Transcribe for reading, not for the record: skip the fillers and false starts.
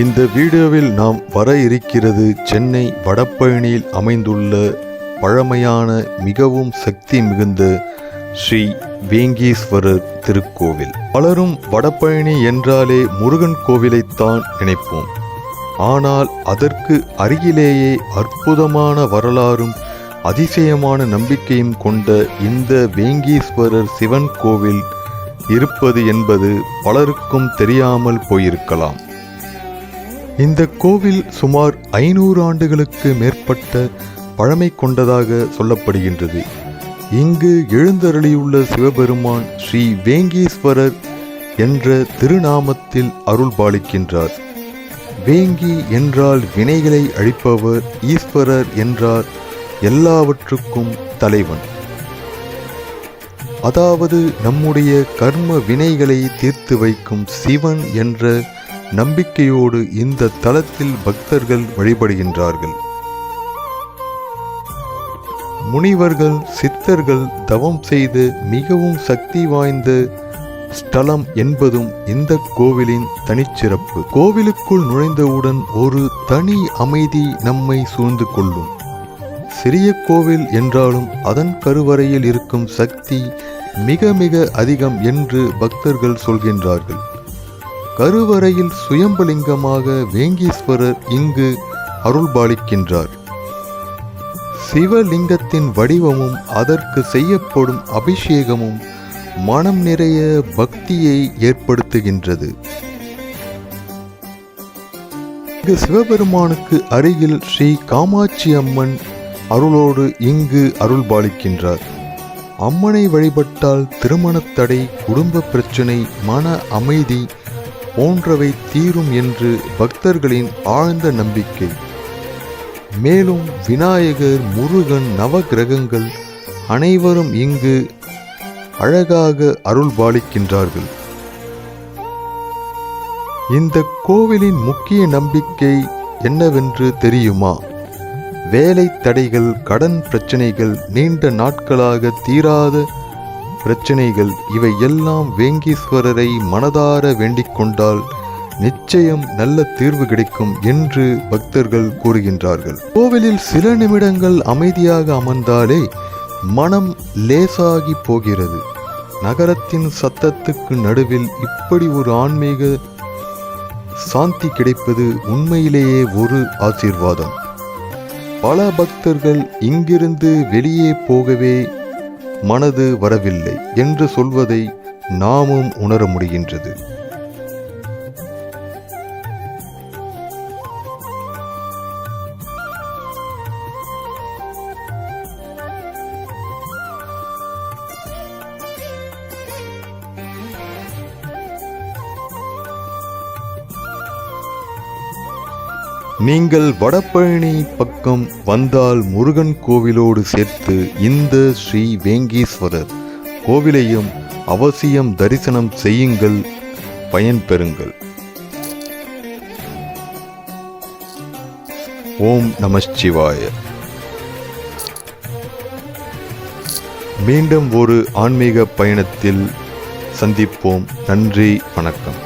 இந்த வீடியோவில் நாம் வர இருக்கிறது சென்னை வடபழனியில் அமைந்துள்ள பழமையான மிகவும் சக்தி மிகுந்த ஸ்ரீ வேங்கீஸ்வரர் திருக்கோவில். பலரும் வடபழனி என்றாலே முருகன் கோவிலைத்தான் நினைப்போம். ஆனால் அதற்கு அருகிலேயே அற்புதமான வரலாறும் அதிசயமான நம்பிக்கையும் கொண்ட இந்த வேங்கீஸ்வரர் சிவன் கோவில் இருப்பது என்பது பலருக்கும் தெரியாமல் போயிருக்கலாம். இந்த கோவில் சுமார் 500 ஆண்டுகளுக்கு மேற்பட்ட பழமை கொண்டதாக சொல்லப்படுகின்றது. இங்கு எழுந்தருளியுள்ள சிவபெருமான் ஸ்ரீ வேங்கீஸ்வரர் என்ற திருநாமத்தில் அருள் பாலிக்கின்றார். வேங்கி என்றால் வினைகளை அழிப்பவர், ஈஸ்வரர் என்றால் எல்லாவற்றுக்கும் தலைவன். அதாவது நம்முடைய கர்ம வினைகளை தீர்த்து வைக்கும் சிவன் என்ற நம்பிக்கையோடு இந்த தலத்தில் பக்தர்கள் வழிபடுகின்றார்கள். முனிவர்கள் சித்தர்கள் தவம் செய்து மிகவும் சக்தி வாய்ந்த ஸ்தலம் என்பதும் இந்த கோவிலின் தனிச்சிறப்பு. கோவிலுக்குள் நுழைந்தவுடன் ஒரு தனி அமைதி நம்மை சூழ்ந்து கொள்ளும். சிறிய கோவில் என்றாலும் அதன் கருவறையில் இருக்கும் சக்தி மிக மிக அதிகம் என்று பக்தர்கள் சொல்கின்றார்கள். கருவறையில் சுயம்பலிங்கமாக வேங்கீஸ்வரர் இங்கு அருள்பாலிக்கின்றார். சிவலிங்கத்தின் வடிவமும் அதற்கு செய்யப்படும் அபிஷேகமும் மனம் நிறைய பக்தியை ஏற்படுத்துகின்றது. இங்கு சிவபெருமானுக்கு அருகில் ஸ்ரீ காமாட்சி அம்மன் அருளோடு இங்கு அருள்பாலிக்கின்றார். அம்மனை வழிபட்டால் திருமணத்தடை, குடும்ப பிரச்சனை, மன அமைதி போன்றவை தீரும் என்று பக்தர்களின் ஆழ்ந்த நம்பிக்கை. மேலும் விநாயகர், முருகன், நவகிரகங்கள் அனைவரும் இங்கு அழகாக அருள்பாலிக்கின்றார்கள். இந்த கோவிலின் முக்கிய நம்பிக்கை என்னவென்று தெரியுமா? வேலை தடைகள், கடன் பிரச்சனைகள், நீண்ட நாட்களாக தீராத பிரச்சனைகள், இவை எல்லாம் வேங்கீஸ்வரரை மனதார வேண்டிக் கொண்டால் நிச்சயம் நல்ல தீர்வு கிடைக்கும் என்று பக்தர்கள் கூறுகின்றார்கள். கோவிலில் சில நிமிடங்கள் அமைதியாக அமர்ந்தாலே மனம் லேசாகி போகிறது. நகரத்தின் சத்தத்துக்கு நடுவில் இப்படி ஒரு ஆன்மீக சாந்தி கிடைப்பது உண்மையிலேயே ஒரு ஆசீர்வாதம். பல பக்தர்கள் இங்கிருந்து வெளியே போகவே மனது வரவில்லை என்று சொல்வதை நாமும் உணர முடிகின்றது. நீங்கள் வடபழனி பக்கம் வந்தால் முருகன் கோவிலோடு சேர்த்து இந்த ஸ்ரீ வேங்கீஸ்வரர் கோவிலையும் அவசியம் தரிசனம் செய்யுங்கள், பயன்பெறுங்கள். ஓம் நம சிவாய. மீண்டும் ஒரு ஆன்மீக பயணத்தில் சந்திப்போம். நன்றி, வணக்கம்.